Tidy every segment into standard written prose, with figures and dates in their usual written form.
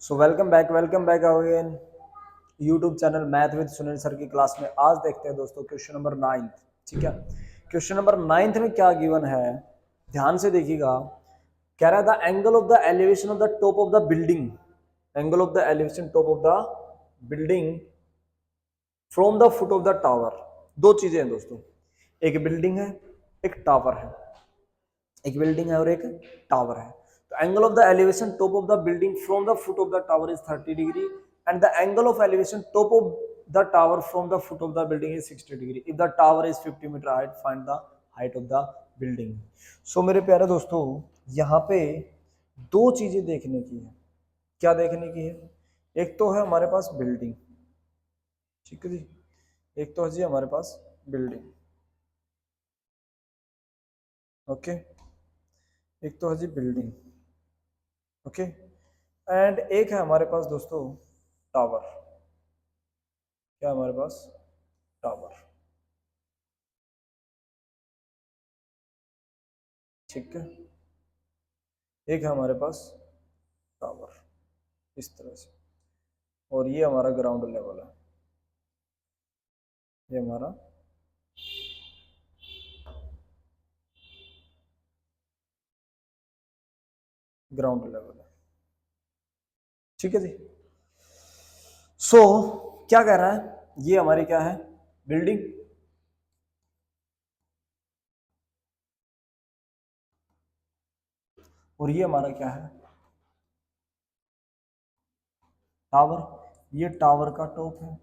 So welcome back again YouTube channel math with Sunil sir की class में। आज देखते हैं दोस्तों क्वेश्चन नंबर 9। ठीक है, क्वेश्चन नंबर 9 में क्या गिवन है, ध्यान से देखिएगा। कह रहा है the angle of the elevation of the top of the building, angle of the elevation top of the building from the foot of the tower. दो चीजें हैं दोस्तों, एक बिल्डिंग है एक टावर है, एक बिल्डिंग है और एक टावर है। तो angle of the elevation top of the building from the foot of the tower is 30 degree and the angle of elevation top of the tower from the foot of the building is 60 degree. If the tower is 50 metre height find the height of the building. So मेरे प्यारे दोस्तों, यहाँ पे दो चीजें देखने की है। क्या देखने की है? एक तो है हमारे पास बिल्डिंग, ठीक है जी, एक तो है जी हमारे पास बिल्डिंग, ओके, एक तो है जी बिल्डिंग, ओके, एंड एक है हमारे पास दोस्तों टावर। क्या हमारे पास? टावर, ठीक है, एक है हमारे पास टावर इस तरह से, और ये हमारा ग्राउंड लेवल है, ये हमारा ग्राउंड लेवल है, ठीक है जी। सो क्या कह रहा है, ये हमारी क्या है? बिल्डिंग, और ये हमारा क्या है? टावर। ये टावर का टॉप है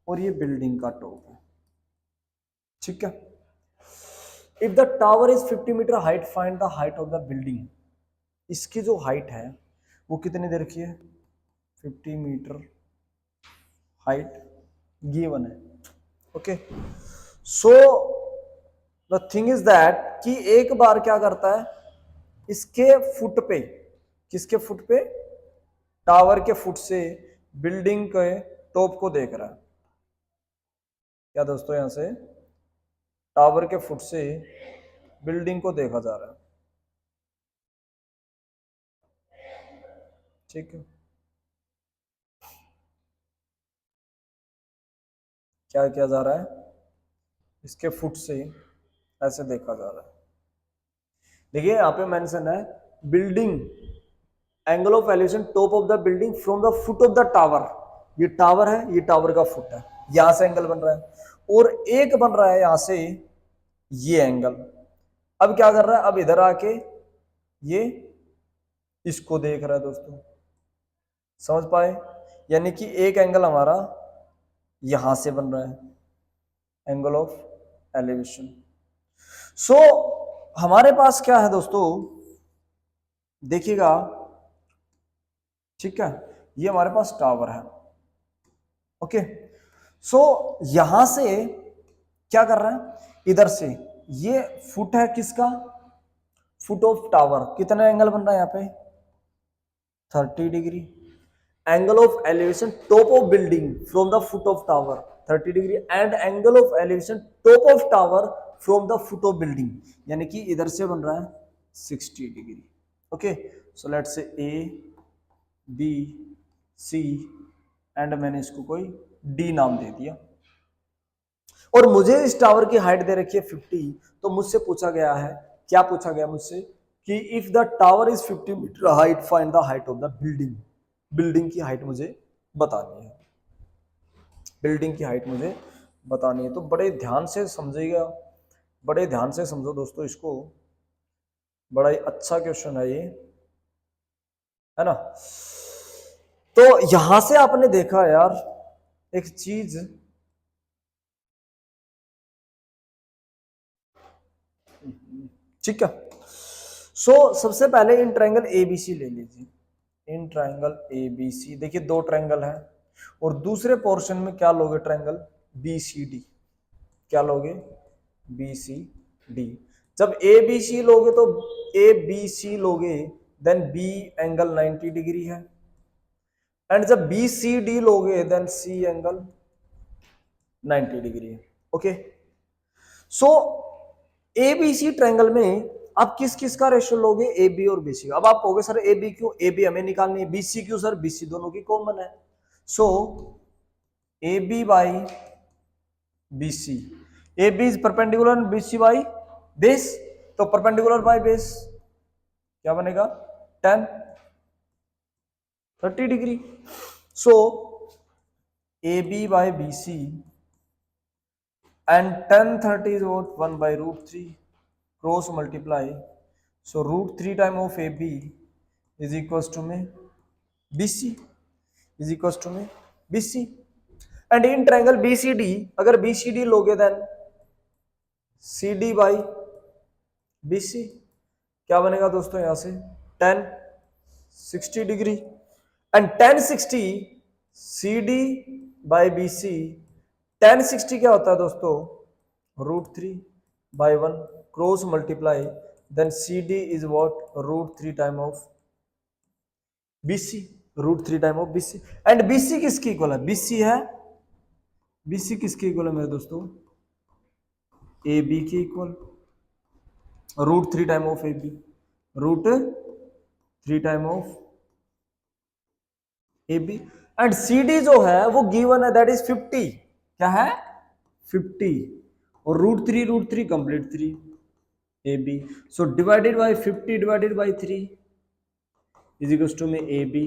और ये बिल्डिंग का टॉप है, ठीक है। If the tower is 50 metre height find the height of the building. इसकी जो हाइट है वो कितनी दे रखी है? 50 मीटर हाइट गिवन है, okay. So the thing is that कि एक बार क्या करता है, इसके फुट पे, किसके फुट पे? टावर के फुट से बिल्डिंग के टॉप को देख रहा है। क्या दोस्तों, यहां से टावर के फुट से बिल्डिंग को देखा जा रहा है, ठीक है। क्या किया जा रहा है? इसके फुट से ऐसे देखा जा रहा है। देखिए यहाँ पे मेंशन है building, angle of elevation top of the building from the foot of the tower. ये टावर है, ये टावर का फुट है, यहां से एंगल बन रहा है, और एक बन रहा है यहां से ये एंगल। अब क्या कर रहा है, अब इधर आके ये इसको देख रहा है दोस्तों, समझ पाए? यानी कि एक एंगल हमारा यहां से बन रहा है, एंगल ऑफ एलिवेशन। सो हमारे पास क्या है दोस्तों, देखिएगा, ठीक है, ये हमारे पास टावर है, ओके। सो यहां से क्या कर रहा है, इधर से ये फुट है किसका? Foot of tower. कितना एंगल बन रहा है यहाँ पे? 30 degree. Angle of elevation top of building from the foot of tower 30 degree and angle of elevation top of tower from the foot of building, यानी कि इधर से बन रहा है 60 degree, okay. So let's say A B C and मैंने इसको कोई डी नाम दे दिया, और मुझे इस टावर की हाइट दे रखी है 50। तो मुझसे पूछा गया है, क्या पूछा गया मुझसे, कि if the tower is 50 metre height find the height of the building. Building की हाइट मुझे बतानी है, बिल्डिंग की हाइट मुझे बतानी है। तो बड़े ध्यान से समझिएगा, बड़े ध्यान से समझो दोस्तों इसको, बड़ा ही अच्छा क्वेश्चन है ये, है ना। तो यहां से आपने देखा यार एक चीज, ठीक है। सो सबसे पहले इन ट्रायंगल एबीसी ले लीजिए, इन ट्रायंगल एबीसी। देखिए दो ट्रायंगल है, और दूसरे पोर्शन में क्या लोगे? Triangle BCD. क्या लोगे? बीसीडी। जब ए बी सी लोगे तो ए बी सी लोगे, देन बी एंगल 90 डिग्री है, एंड जब बी सी डी लोगे देन सी एंगल 90 डिग्री है, ओके। सो एबीसी ट्रायंगल में अब किस किस का रेशियो लोगे, ए बी और बीसी का। अब आप कहोगे सर ए बी क्यों, ए बी हमें निकालनी है, बीसी क्यों सर, बीसी दोनों की कॉमन है। So A B by BC, A B is perpendicular BC by base, तो परपेंडिकुलर बाई बेस क्या बनेगा, tan 30 degree. So A B by B C and tan 30 is what, 1 by root 3, cross multiply, so root 3 time of AB is equals to में BC is equals to में BC, and in triangle BCD अगर BCD लोगे then CD by BC क्या बनेगा दोस्तों, यहां से tan 60 degree, and tan 60 CD by BC, tan 60 क्या होता है दोस्तों, √3 by 1 cross multiply, then CD is what, √3 time of BC, √3 time of BC, and BC किसकी इक्वल है, BC है, BC किसकी इक्वल है मेरे दोस्तों, AB की equal, √3 time of AB, √3 time of AB, and CD जो है वो गिवन है, दैट इज 50, क्या है 50, और √3 complete 3 AB, so divided by 50 divided by 3 is equals to में AB,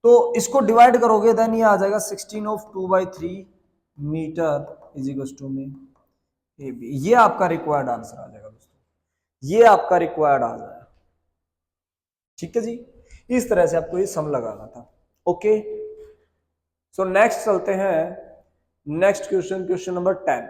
तो इसको डिवाइड करोगे देन ये आ जाएगा 16 of 2/3 metre is equals to में AB। ये आपका रिक्वायर्ड आंसर आ जाएगा दोस्तों, ये आपका रिक्वायर्ड आ जाएगा, ठीक है जी। इस तरह से आपको ये सम लगाना था। ओके, सो नेक्स्ट चलते हैं, नेक्स्ट क्वेश्चन, क्वेश्चन नंबर 10।